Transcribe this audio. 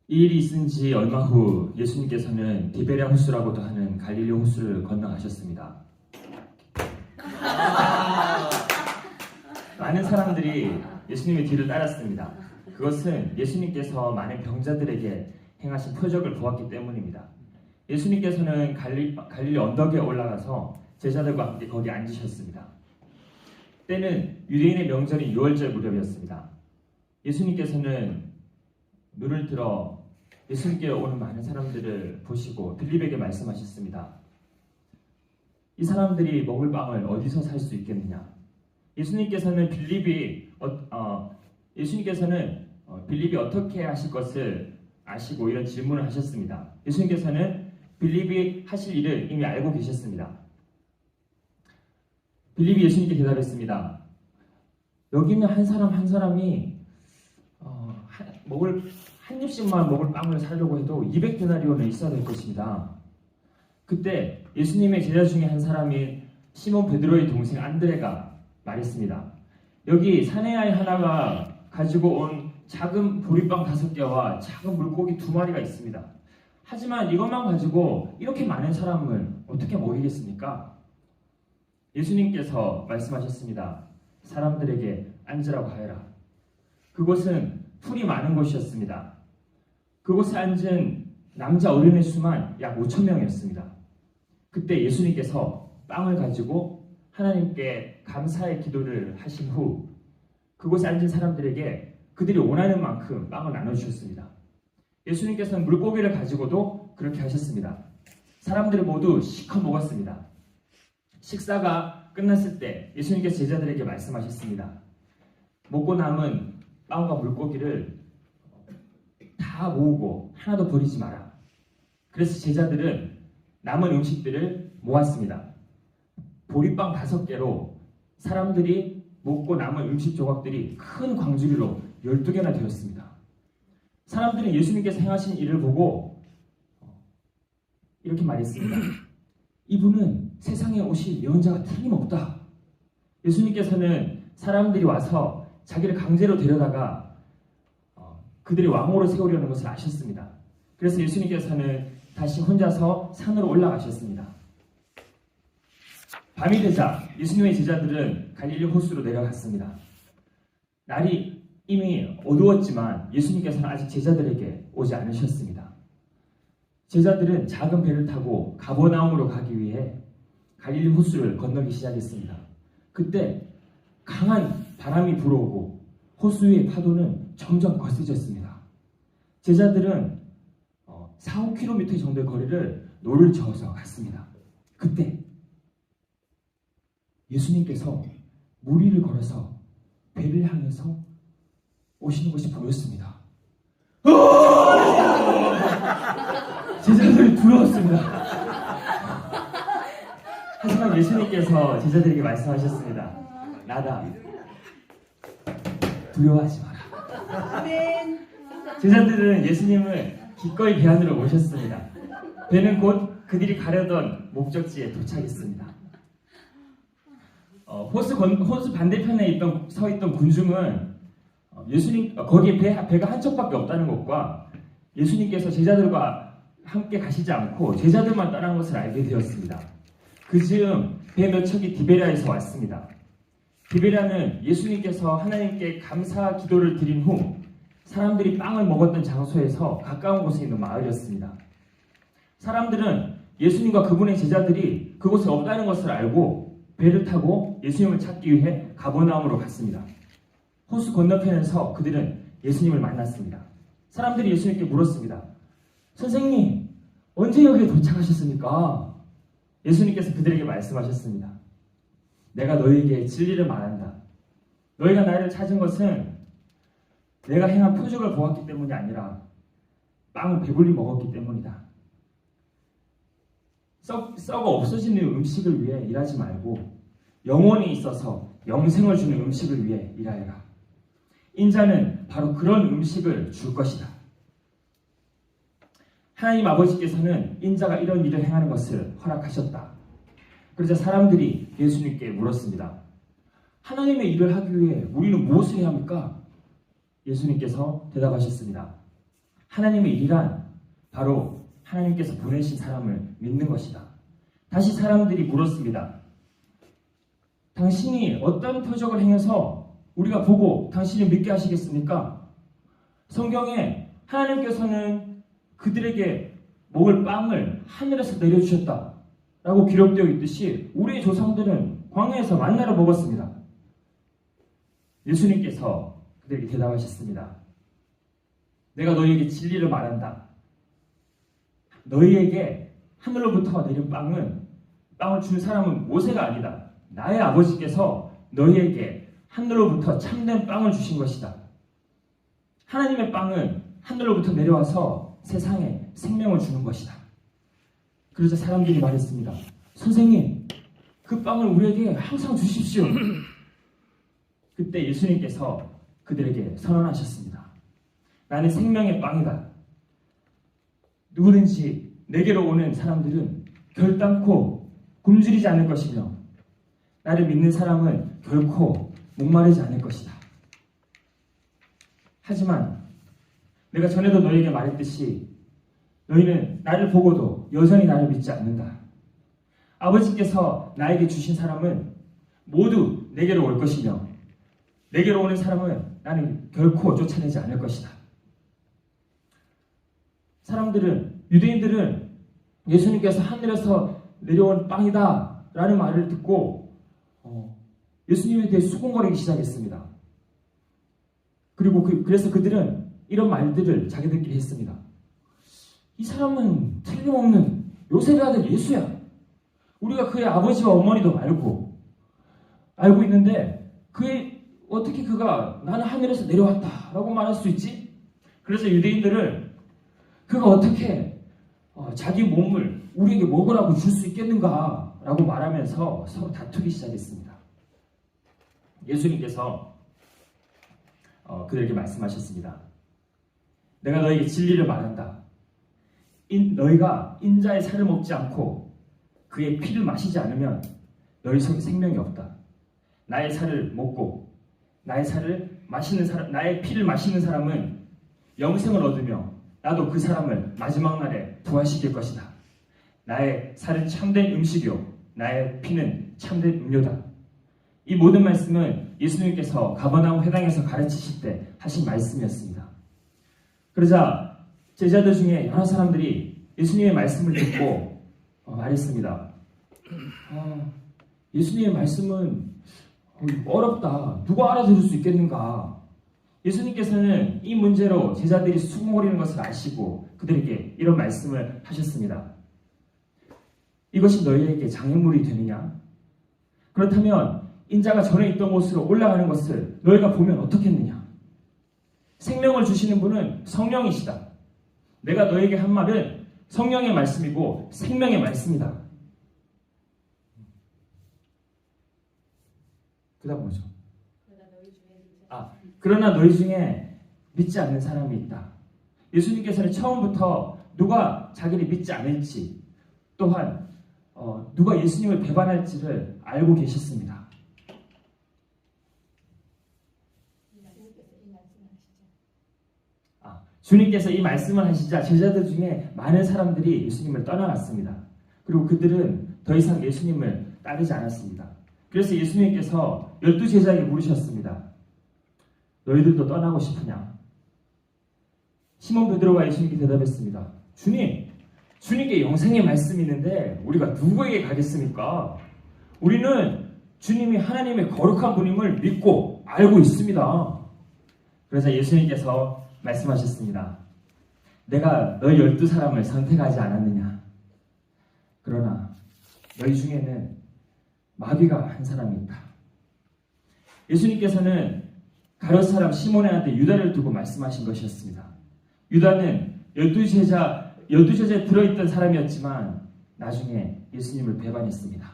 이 일이 있은 지 얼마 후 예수님께서는 디베랴 호수라고도 하는 갈릴리 호수를 건너가셨습니다. 많은 사람들이 예수님의 뒤를 따랐습니다. 그것은 예수님께서 많은 병자들에게 행하신 표적을 보았기 때문입니다. 예수님께서는 갈릴리 언덕에 올라가서 제자들과 함께 거기 앉으셨습니다. 때는 유대인의 명절인 유월절 무렵이었습니다. 예수님께서는 눈을 들어 예수님께 오는 많은 사람들을 보시고 빌립에게 말씀하셨습니다. 이 사람들이 먹을 빵을 어디서 살 수 있겠느냐? 예수님께서는 빌립이 어떻게 하실 것을 아시고 이런 질문을 하셨습니다. 예수님께서는 빌립이 하실 일을 이미 알고 계셨습니다. 빌립이 예수님께 대답했습니다. 여기 있는 한 사람 한 사람이 한 입씩만 먹을 빵을 사려고 해도 200데나리온은 있어야 될 것입니다. 그때 예수님의 제자 중에 한 사람인 시몬 베드로의 동생 안드레가 말했습니다. 여기 사내아이 하나가 가지고 온 작은 보리빵 5개와 작은 물고기 2마리가 있습니다. 하지만 이것만 가지고 이렇게 많은 사람을 어떻게 먹이겠습니까? 예수님께서 말씀하셨습니다. 사람들에게 앉으라고 하여라. 그곳은 풀이 많은 곳이었습니다. 그곳에 앉은 남자 어린의 수만 약 5,000명이었습니다. 그때 예수님께서 빵을 가지고 하나님께 감사의 기도를 하신 후 그곳에 앉은 사람들에게 그들이 원하는 만큼 빵을 나눠주셨습니다. 예수님께서는 물고기를 가지고도 그렇게 하셨습니다. 사람들이 모두 실컷 먹었습니다. 식사가 끝났을 때 예수님께서 제자들에게 말씀하셨습니다. 먹고 남은 빵과 물고기를 다 모으고 하나도 버리지 마라. 그래서 제자들은 남은 음식들을 모았습니다. 보리빵 5개로 사람들이 먹고 남은 음식 조각들이 큰 광주리로 12개나 되었습니다. 사람들은 예수님께서 행하신 일을 보고 이렇게 말했습니다. 이분은 세상에 오실 예언자가 틀림없다. 예수님께서는 사람들이 와서 자기를 강제로 데려다가 그들이 왕으로 세우려는 것을 아셨습니다. 그래서 예수님께서는 다시 혼자서 산으로 올라가셨습니다. 밤이 되자 예수님의 제자들은 갈릴리 호수로 내려갔습니다. 날이 이미 어두웠지만 예수님께서는 아직 제자들에게 오지 않으셨습니다. 제자들은 작은 배를 타고 가버나움으로 가기 위해 갈릴리 호수를 건너기 시작했습니다. 그때 강한 바람이 불어오고 호수의 파도는 점점 거세졌습니다. 제자들은 4-5km 정도의 거리를 노를 저어서 갔습니다. 그때 예수님께서 물 위를 걸어서 배를 향해서 오시는 것이 보였습니다. 제자들이 두려웠습니다. 하지만 예수님께서 제자들에게 말씀하셨습니다. 나다. 두려워하지 마라. 제자들은 예수님을 기꺼이 배 안으로 모셨습니다. 배는 곧 그들이 가려던 목적지에 도착했습니다. 호수 반대편에 서 있던 군중은 거기에 배가 한 척밖에 없다는 것과 예수님께서 제자들과 함께 가시지 않고 제자들만 떠난 것을 알게 되었습니다. 그 즈음 배 몇 척이 디베랴에서 왔습니다. 디베랴는 예수님께서 하나님께 감사 기도를 드린 후 사람들이 빵을 먹었던 장소에서 가까운 곳에 있는 마을이었습니다. 사람들은 예수님과 그분의 제자들이 그곳에 없다는 것을 알고 배를 타고 예수님을 찾기 위해 가버나움으로 갔습니다. 호수 건너편에서 그들은 예수님을 만났습니다. 사람들이 예수님께 물었습니다. 선생님, 언제 여기에 도착하셨습니까? 예수님께서 그들에게 말씀하셨습니다. 내가 너희에게 진리를 말한다. 너희가 나를 찾은 것은 내가 행한 표적을 보았기 때문이 아니라 빵을 배불리 먹었기 때문이다. 썩어 없어지는 음식을 위해 일하지 말고 영원히 있어서 영생을 주는 음식을 위해 일하여라. 인자는 바로 그런 음식을 줄 것이다. 하나님 아버지께서는 인자가 이런 일을 행하는 것을 허락하셨다. 그러자 사람들이 예수님께 물었습니다. 하나님의 일을 하기 위해 우리는 무엇을 해야 합니까? 예수님께서 대답하셨습니다. 하나님의 일이란 바로 하나님께서 보내신 사람을 믿는 것이다. 다시 사람들이 물었습니다. 당신이 어떤 표적을 행해서 우리가 보고 당신을 믿게 하시겠습니까? 성경에 하나님께서는 그들에게 먹을 빵을 하늘에서 내려주셨다 라고 기록되어 있듯이 우리의 조상들은 광야에서 만나를 먹었습니다. 예수님께서 그들에게 대답하셨습니다. 내가 너희에게 진리를 말한다. 너희에게 하늘로부터 내린 빵을 준 사람은 모세가 아니다. 나의 아버지께서 너희에게 하늘로부터 참된 빵을 주신 것이다. 하나님의 빵은 하늘로부터 내려와서 세상에 생명을 주는 것이다. 그러자 사람들이 말했습니다. 선생님, 그 빵을 우리에게 항상 주십시오. 그때 예수님께서 그들에게 선언하셨습니다. 나는 생명의 빵이다. 누구든지 내게로 오는 사람들은 결단코 굶주리지 않을 것이며 나를 믿는 사람은 결코 목마르지 않을 것이다. 하지만 내가 전에도 너희에게 말했듯이 너희는 나를 보고도 여전히 나를 믿지 않는다. 아버지께서 나에게 주신 사람은 모두 내게로 올 것이며 내게로 오는 사람은 나는 결코 쫓아내지 않을 것이다. 유대인들은 예수님께서 하늘에서 내려온 빵이다 라는 말을 듣고 예수님에 대해 수군거리기 시작했습니다. 그리고 그래서 그들은 이런 말들을 자기들끼리 했습니다. 이 사람은 틀림없는 요셉의 아들 예수야. 우리가 그의 아버지와 어머니도 알고 있는데 어떻게 그가 나는 하늘에서 내려왔다 라고 말할 수 있지? 그래서 유대인들은 그가 어떻게 자기 몸을 우리에게 먹으라고 줄 수 있겠는가 라고 말하면서 서로 다투기 시작했습니다. 예수님께서 그들에게 말씀하셨습니다. 내가 너에게 진리를 말한다. 너희가 인자의 살을 먹지 않고 그의 피를 마시지 않으면 너희 속에 생명이 없다. 나의 살을 먹고 나의 피를 마시는 사람은 영생을 얻으며 나도 그 사람을 마지막 날에 부활시킬 것이다. 나의 살은 참된 음식이요 나의 피는 참된 음료다. 이 모든 말씀은 예수님께서 가버나움 회당에서 가르치실 때 하신 말씀이었습니다. 그러자 제자들 중에 여러 사람들이 예수님의 말씀을 듣고 말했습니다. 예수님의 말씀은 어렵다. 누가 알아들을 수 있겠는가? 예수님께서는 이 문제로 제자들이 수군거리는 것을 아시고 그들에게 이런 말씀을 하셨습니다. 이것이 너희에게 장애물이 되느냐? 그렇다면 인자가 전에 있던 곳으로 올라가는 것을 너희가 보면 어떻겠느냐? 생명을 주시는 분은 성령이시다. 내가 너에게 한 말은 성령의 말씀이고 생명의 말씀이다. 그 다음 뭐죠? 그러나 너희 중에 믿지 않는 사람이 있다. 예수님께서는 처음부터 누가 자기를 믿지 않을지 또한 누가 예수님을 배반할지를 알고 계셨습니다. 주님께서 이 말씀을 하시자 제자들 중에 많은 사람들이 예수님을 떠나갔습니다. 그리고 그들은 더 이상 예수님을 따르지 않았습니다. 그래서 예수님께서 12제자에게 물으셨습니다. 너희들도 떠나고 싶으냐? 시몬 베드로가 예수님께 대답했습니다. 주님께 영생의 말씀이 있는데 우리가 누구에게 가겠습니까? 우리는 주님이 하나님의 거룩한 분임을 믿고 알고 있습니다. 그래서 예수님께서 말씀하셨습니다. 내가 너희 12사람을 선택하지 않았느냐? 그러나 너희 중에는 마귀가 한 사람이 있다. 예수님께서는 가룟 사람 시몬의 아들 유다를 두고 말씀하신 것이었습니다. 유다는 12제자에 들어있던 사람이었지만 나중에 예수님을 배반했습니다.